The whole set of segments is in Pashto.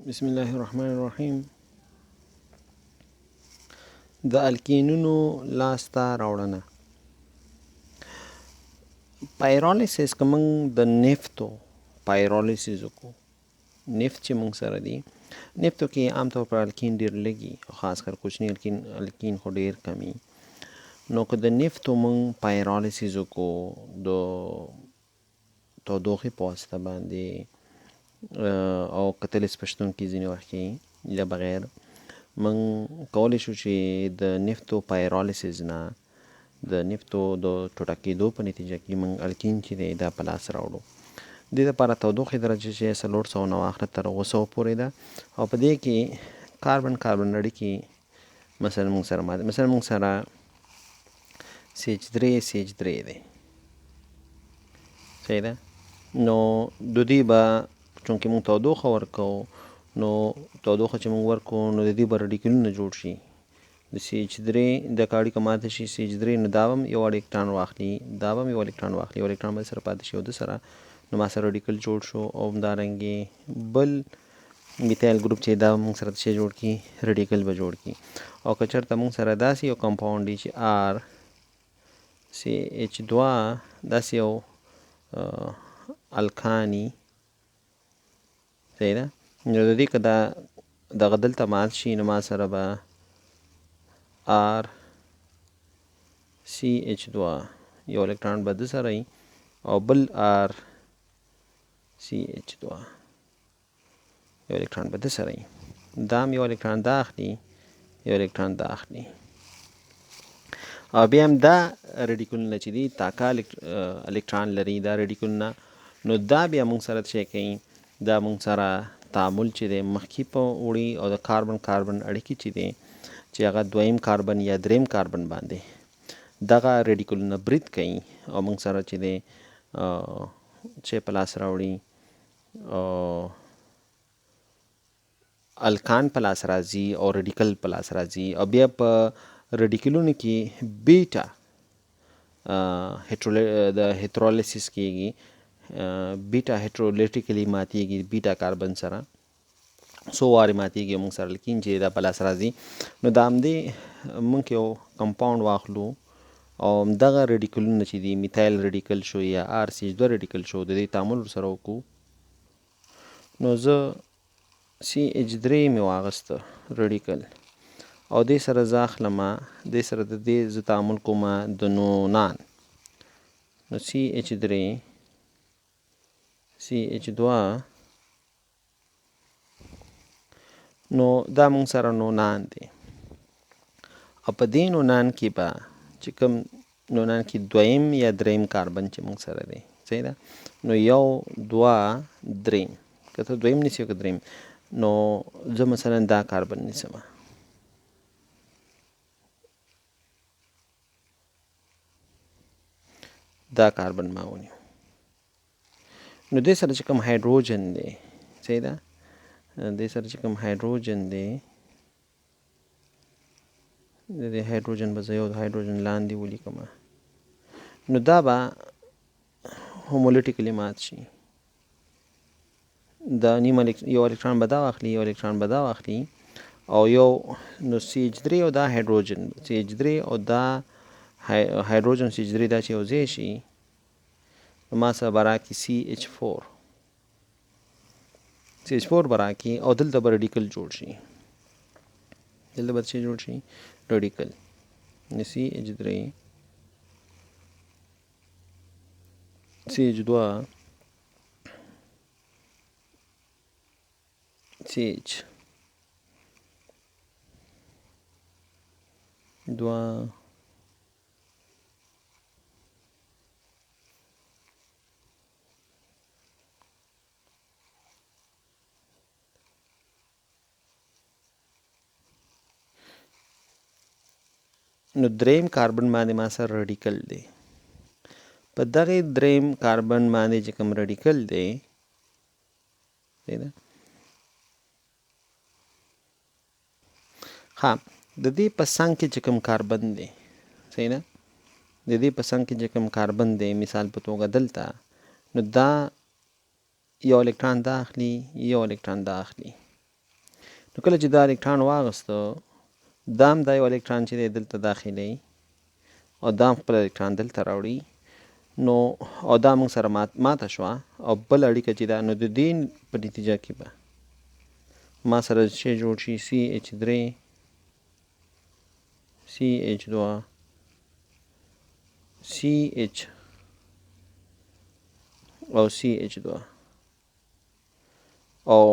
بسم الله الرحمن الرحیم. د الکینونو لاسته راوړنه. پایرولیسیس که موږ د نفتو پایرولیسیس وکړو، نفت چې موږ سره دی، نفتو کې عام طور پر الکین ډېر لږي او خاص کر کوچني الکین خو ډېر کمی. نو که د نفتو موږ پایرولیسیس وکړو د تودوخې په واسطه باندې او کتلس پشتون کې ځینې وخت کې یا بغیر من کولی شو چې د نفتو پایرولیسیس نه د نفتو د ټوټه کېدو په نتیجه کې من الکین چې دی دا په لاس راوړو. دې دپاره تودوخې درجه چې 400 نه واخله تر 700 پورې ده او په دې کې کاربن اړیکې مثلا موږ سره CH3 دی، صحیح ده. نو د دې به چونکې موږ تودوخه ورکوو، نو تودوخه چې موږ ورکوو نو د دې به رډیکلونه جوړ شي. د CH3 د اړیکه ماته شي CH3، نو دا به یو الکترون واخلي، دا به یو الکترون واخلي، یو الکترون به سره پاتې شي او د سره نو ما سره رډیکل جوړ شو. او همدارنګې بل میتایل ګروپ چې دا موږ سره څه جوړ کړي، رډیکل به جوړ کړي. او که چېرته موږ سره داسې یو کمپاونډ دی چې RCH2 داسې یو الکانی، صحیح ده، نو د دې که دغه دلته مات شي نو ما سره به RCH2 یو الکترون به د سره وي او بل RCH2 یو الکترون به د سره وي. دا هم یو الکترون دا اخلي، یو الکترون دا اخلي. او بیا هم دا رډیکلونه چې دي تاکه الکترون لري، دا رډیکلونه، نو دا بیا موږ سره څه کوي، دا موږ سره تعامل چې دی مخکې په وړي او د کاربن اړیکې چې دی چې هغه دویم کاربن یا دریم کاربن باندې دغه رډیکلونه برید کوي او موږ سره چې دی چې په لاس راوړي الکان په لاس راځي او رډیکل په لاس راځي. او بیا په رډیکلونو کې بیټا د هیټرولیسیس کېږي، بیټا هیټرولیټیکلی ماتیږي بیټا کاربن سره، څو وارې ماتیږي موږ سره الکین چې دا په لاس راځي. نو دا همدې موږ یو کمپاونډ واخلو او دغه رډیکلونه چې دي میتایل رډیکل شو یا RCH2 رډیکل شو، د دې تعامل ورسره وکړو. نو زه CH3 مې واغسته رډیکل او دې سره زه اخلم، دې سره د دې زه تعامل کوم د نونان، نو CH3 CH2 نو دا موږ سره نونان دی. او په دې نونان کې به چې کوم نونان کې دویم یا دریم کاربن چې موږ سره دی، صحیح ده، نو یو دوه دریم، که ته دویم نیسي او که دریم، نو زه مثلا دا کاربن نیسم، دا کاربن ما ونیو. نو دې سره چې کوم هایدروجن دی، صحیح ده، دې سره چې کوم هایدروجن دی، د دې هایدروجن به زه یو هایدروجن لاندې ولیکم، نو دا به هومولیټیکلی مات شي. دا نیم یو الکترون به دا واخلي، یو الکترون به دا واخلي او یو نو CH3 او دا هایدروجن، CH3 او دا هایدروجن CH3 دا چې یو ځای شي نو ما سره به راکړي CH4 به راکړي او دلته به رډیکل جوړ شي، دلته به څه جوړ شي، رډیکل. نو CH3 CH2 CH2 نو دریم کاربن باندې ما سره رډیکل دی. په دغه دریم کاربن باندې چې کوم رډیکل دی، صحیح ده، ها د دې په څنګ کې چې کوم کاربن دی، صحیح ده، د دې په څنګ کې چې کوم کاربن دی، مثال په توګه دلته، نو دا یو الکترون دا اخلي، یو الکترون دا اخلي، نو کله چې دا الکترون واغسته دا هم دا یو الکترون چې دی دلته داخلي او دا هم خپل الکترون دلته راوړي نو او دا موږ سره ماته شوه او بل اړیکه چې ده نو د دې په نتیجه کې به ما سره شی جوړ شي CH3 CH2 CH او CH2 او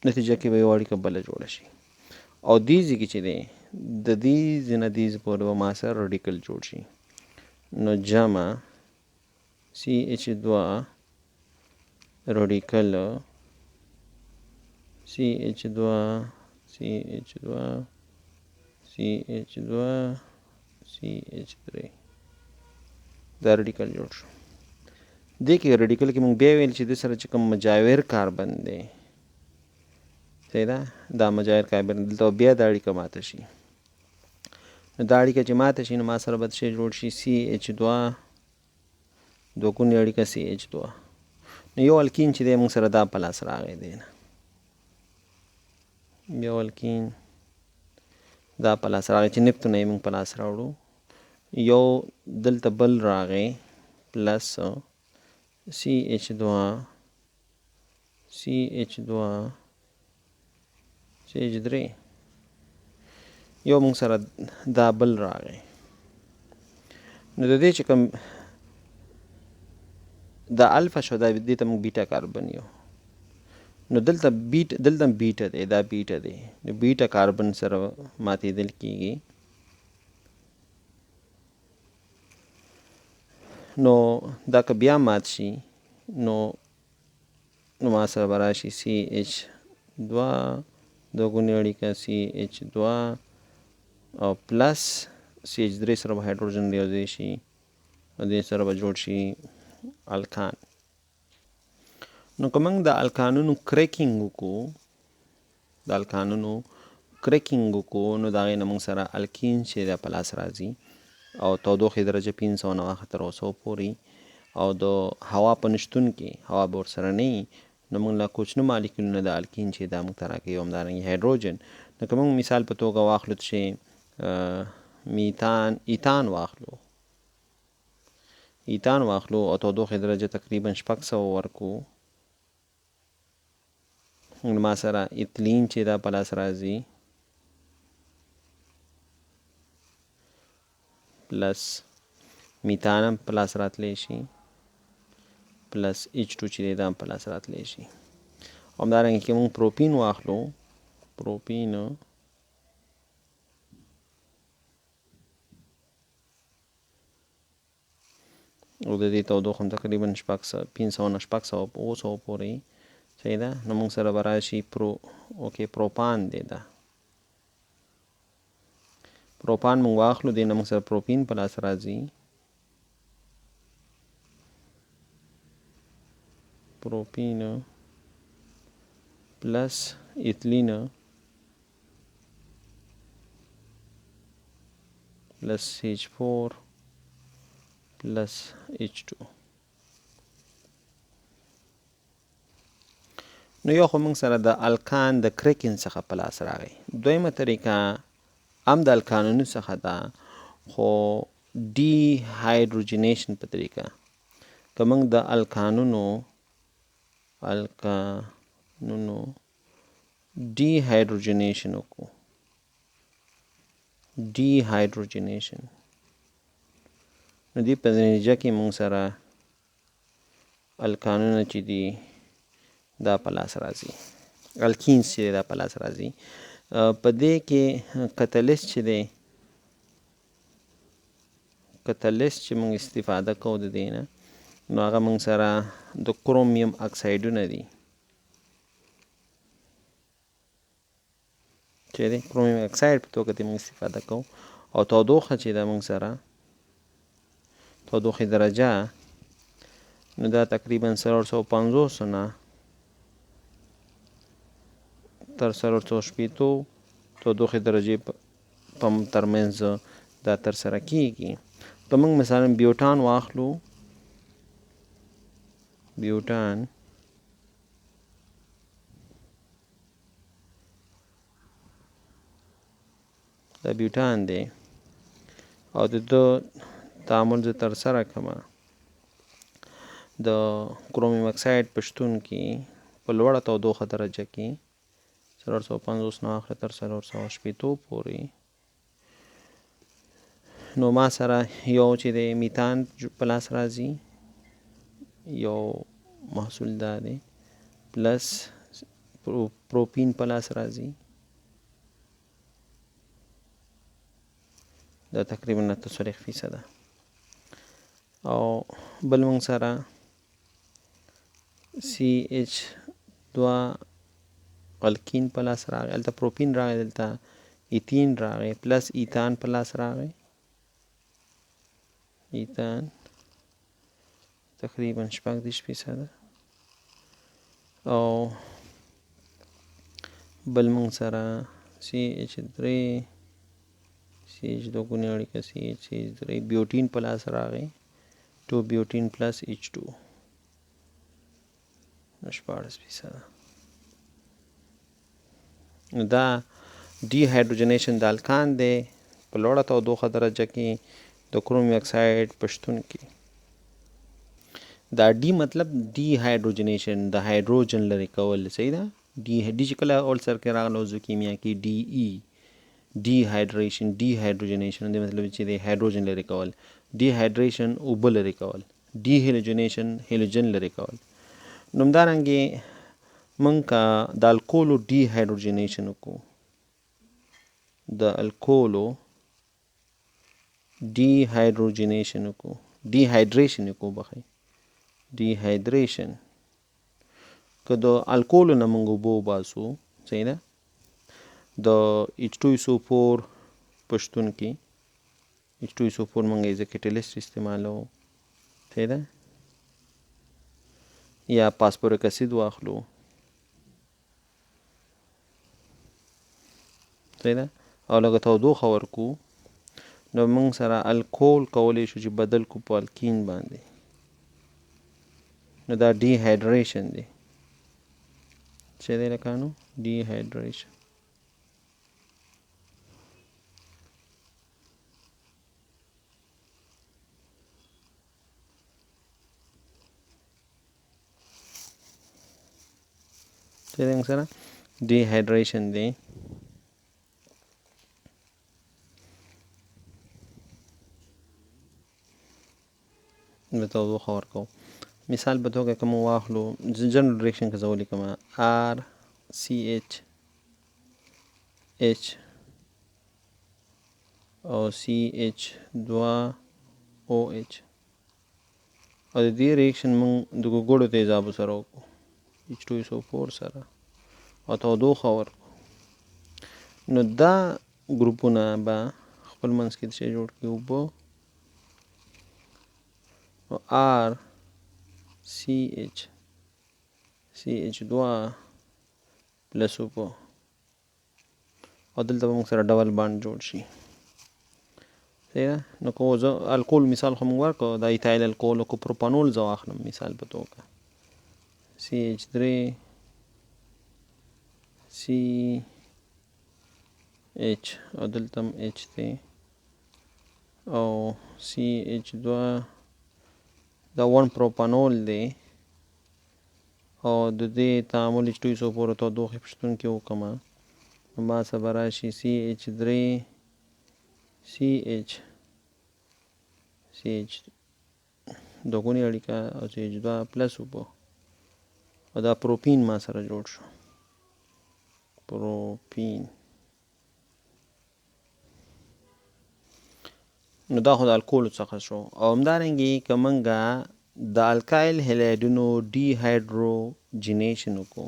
نتیجه کې به یو اړیکه بله جوړه شي او دې ځای کې چې دی د دې ځای نه دې ځای پورې به ما سره رډیکل جوړ شي نو جمع CH2 رډیکل CH2 CH2 CH2 CH3 دا رډیکل جوړ شو دې کې رډیکل کې موږ بیا ویل چې د سره چې کوم مجاور کاربن دی صحیح ده دا مجاور کاربن دلته بیا دا اړیکه ماته شي نو دا اړیکه چې ماته شي نو ما سره به څه جوړ شي CH2 دوه ګونې اړیکه CH2 نو یو الکین چې دی موږ سره دا په لاس راغی دی نه یو الکین دا په لاس راغی چې نفتونه یې موږ په لاس راوړو یو دلته بل راغی پلس CH2 CH3 یو موږ سره دا بل راغی نو د دې چې کوم دا الفا شو دا دې ته موږ بیټا کاربن یو نو دلته بیټا دی دا بیټا دی نو بیټا کاربن سره ماتېدل کېږي نو دا که بیا مات شي نو ما سره به راشي CH2 دوه ګونې اړیکه CH2 او پلس CH3 سره به هایدروجن یوځای شي او دې سره به جوړ شي الکان نو که موږ د الکانونو کریکینګ وکړو نو د هغې نه موږ سره الکین چې دی په لاس راځي او تودوخې درجه 509 تر 200 پورې او د هوا په نشتون کې هوا به ورسره نه وي نو موږ له کوچنو مالیکولونه د الکین چې دا موږ ته راکوي او همدارنګه هایدروجن نو که موږ مثال په توګه واخلو چې ایتان واخلو او تودوخې درجه تقریبا 600 ورکو نو ما سره ایتلین چې دا په لاس راځي پلس میتان هم په لاس راتلی شي پلس H2 چې دی دا هم په لاس راتلی شي همدارنګه که موږ پروپین واخلو پروپین او د دې تودوخه هم تقریبا 500 پورې صحیح ده نو موږ سره به راشي پروپان دی دا پروپان موږ واخلو دی نه موږ سره پروپین په لاس راځي پروپین پلس ایتلین پلس H4 پلس H2 نو یو خو موږ سره د الکان د کریکین څخه په لاس راغی دویمه طریقه هم د الکانونو څخه ده خو ډي هایدروجنیشن په طریقه که موږ د الکانونو ډي هایدروجنیشن وکړو ډي هایدروجنیشن نو دې په نتیجه کې موږ سره الکانونه چې دي دا په لاس راځي الکینز چې دا په لاس راځي په دې کې کتلیست چې دی کتلیست چې موږ استفاده کوو د دې نه نو هغه موږ سره د کرومیم اکسایډونه دي چې دی کرومیم اکساید په توګه دې موږ استفاده کوو او تودوخه چې ده موږ سره تودوخې درجه نو دا تقریبا 450 نه تر 480 تودوخې درجې په ترمنځ دا ترسره کیږي که موږ مثلا بیوټان واخلو بیوټان دا بیوټان دی او د ده تعامل زه ترسره کړم د کرومیم اکساید په شتون کې په لوړه تودوخه درجه کې 450 نه اخره تر 460 پورې. نو ما سره یو چې د میتان په لاس راځي، یو محصول دا دی، پلس پروپین په لاس راځي، دا تقریبا 93% ده. او بل موږ سره CH2 الکین په لاس راغی، دلته پروپین راغی، دلته ایتین راغی، پلس ایتان په لاس راغی، ایتان تقریبا 36%. او بل موږ سره CH3 CH2 ګونې اړیکه CH3 بیوټین په لاس راغی، 2 بیوټین پلس H2 14%. دا ډي هایدروجنیشن د الکان دی په لوړه تودوخه درجه کې د کرومیم اکساید په شتون کې. دا ډي مطلب ډي هایدروجنیشن، د هایدروجن لرې کول، صحیح ده. ډي چې کله اول سر کې راغله اوزو کیمیا کې ډي ای ډي هایدریشن، ډي هایدروجنیشن د مطلب چې د هایدروجن لرې کول، ډي هایدریشن اوبه لرې کول، ډي هیلوجنیشن هیلوجن لرې کول. نو همدارنګې موږ که د الکولو ډي هایدروجنیشن وکړو، د الکولو ډي هایدروجنیشن وکړو، ډي هایدریشن وکړو، بخښئ ډي هایدریشن، که د الکولو نه موږ اوبه وباسو، صحیح ده، د H2SO4 په شتون کې H2SO4 موږ ایز ا کیټلیسټ استعمالوو، صحیح ده، یا پاسپوریک اسید واخلو، صحیح ده، او لږه تودوخه ورکو، نو موږ سره الکول کولی شو چې بدل کو په الکین باندې. نو دا ډي هایدریشن دی، څه دی لکانو؟ ډي هایدریشن. څه دی موږ سره؟ ډي هایدریشن دی. د تودوخه ورکو. مثال په توګه که موږ واخلو جنرال ریاکشن که زه ولیکم RCH H او CH2OH، او د دې ریاکشن موږ د ګوګړو تیزابو سره وکړو، H2SO4 سره، او تودوخه ورکړو، نو دا ګروپونه به خپل منځ کې څه جوړ کړي؟ اوبه. نو CH2 پلس اوبه، او دلته به موږ سره ډبل بانډ جوړ شي، صحیح ده. نو که زه الکول مثال خو موږ ورکړو، دا ایتایل الکول او که پروپانول زه واخلم مثال په توګه CH3 CH او دلته هم H دی، او CH2 دا 1 پروپانول دی، او د دې تعامل H2SO4 تودوخې په شتون کې وکړمه، نو ما څه به راشي CH3 CH دوګونې اړیکه او CH2 پلس اوبه، او دا پروپین ما سره جوړ شو، پروپین. نو دا خو د الکولو څخه شو. او همدارنګې که موږ د الکایل هیلایډونو ډي هایدروجنیشن وکړو،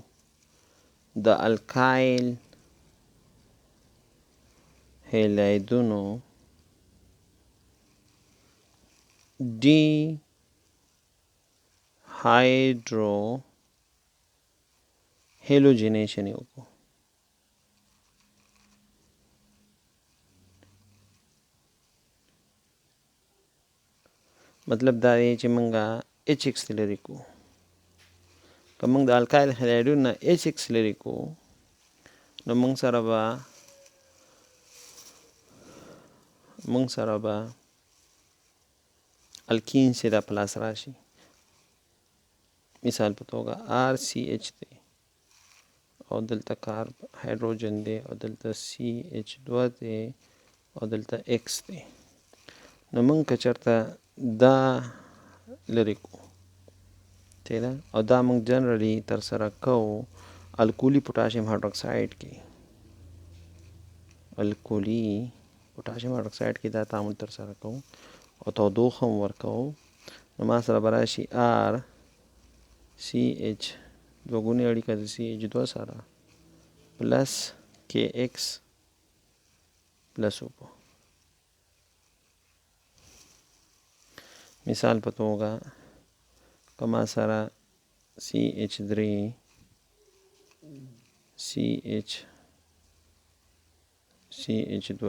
د الکایل هیلایډونو ډي هایدرو هیلوجنیشن یې وکړو، مطلب دا دی چې موږ HX لرې کو، که موږ د الکایل هیلایډون نه HX لرې کو، نو موږ سره به موږ سره به الکین چې دا پلاس راشي. مثال په توګه RCH دی او دلته کارب هایدروجن دی او دلته CH2 دی او دلته X دی. نو موږ که چېرته دا لرې کړو او دا موږ جنرالي ترسره کوو الکولي پوټاشیم هایدروکساید کې، الکولي پوټاشیم هایدروکساید کې دا تعامل ترسره کوو او تودوخه هم ورکوو. نو ما سره به راشي RCH دوه ګونې اړیکه د CH2 سره پلس KX پلس اوبه. مثال په توګه که ما سره CH3 CH2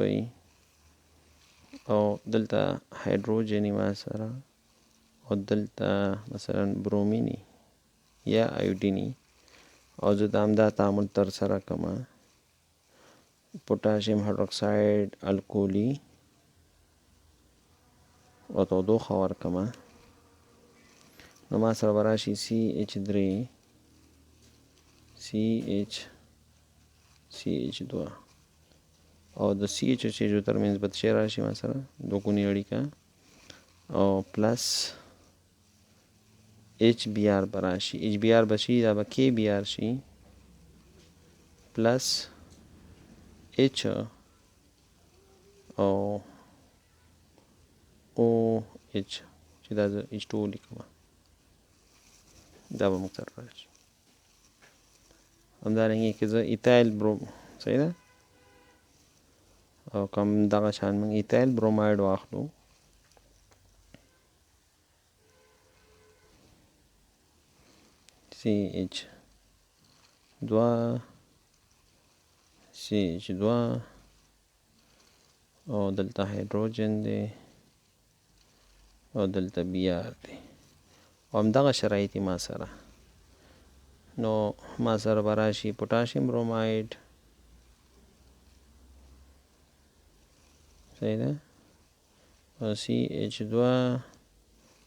او دلته هایدروجن ما سره او دلته مثلا برومینی یا ایودینی او زه د همدا تعامل ترسره کړم پوټاشیم هایدروکساید الکولي او تودوخه ورکړم. نو ما سره به راشي CH3 CH2 او د CH2 ترمنځ به څه راشي ما سره دوه ګونې اړیکه او پلس HBr به راشي. HBr به شي دا به KBr شي پلس H او OH چې دا H2O لیکم دا به موږ سره راشي. همدارنګه که زه ایتایل صحیح ده او کوم دغه شان موږ ایتایل بروماید واخلو CH2 او دلته هایدروجن دی او دلته Br دی او همدغه شرایط ما سره. نو ما سره به راشي پوټاشیم بروماید صحیح ده او CH2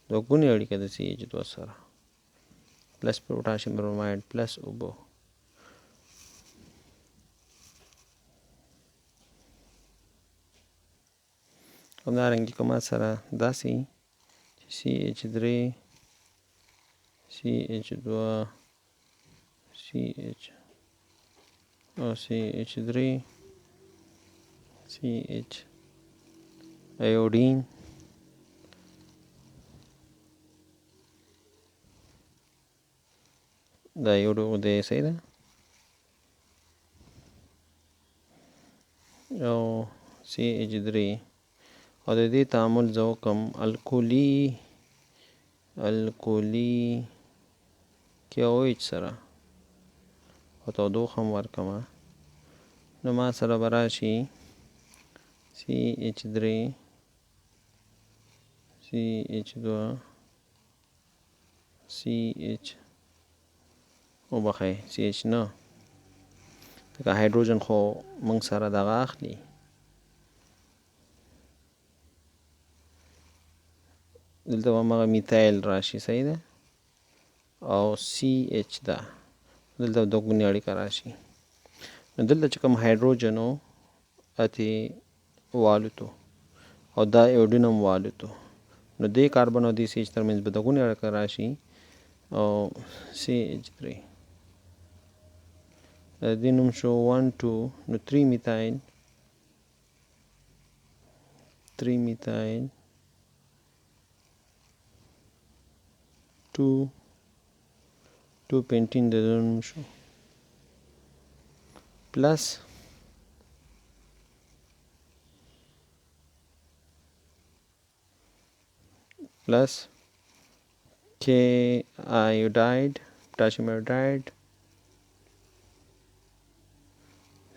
دوه ګونې اړیکه د CH2 سره پلس پوټاشیم بروماید پلس اوبه. همدارنګه که ما سره داسې CH3 CH2 CH او CH3 CH ایودین دا ایودو دی صحیح ده او CH3 او د دې تعامل زه وکړم الکولي KOH سره او تودوخه هم ورکړم. نو ما سره به راشي CH3 CH2 CH وبخښئ CH نه ځکه هایدروجن خو موږ سره دغه اخلي دلته به همغه میتایل راشي صحیح ده او CH ده دلته دوه ګونې اړیکه راشي. نو دلته چې کوم هایدروجن و اتې والوتو او دا ایودین هم والوتو نو دې کاربن او دې CH ترمنځ به دوه ګونې اړیکه راشي او CH3 دې نوم شو 1 2 نو 3 میتایل 2 پینټین د نوم شو پلس K iodide potassium iodide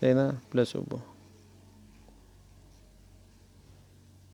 صحیح ده پلس اوبه.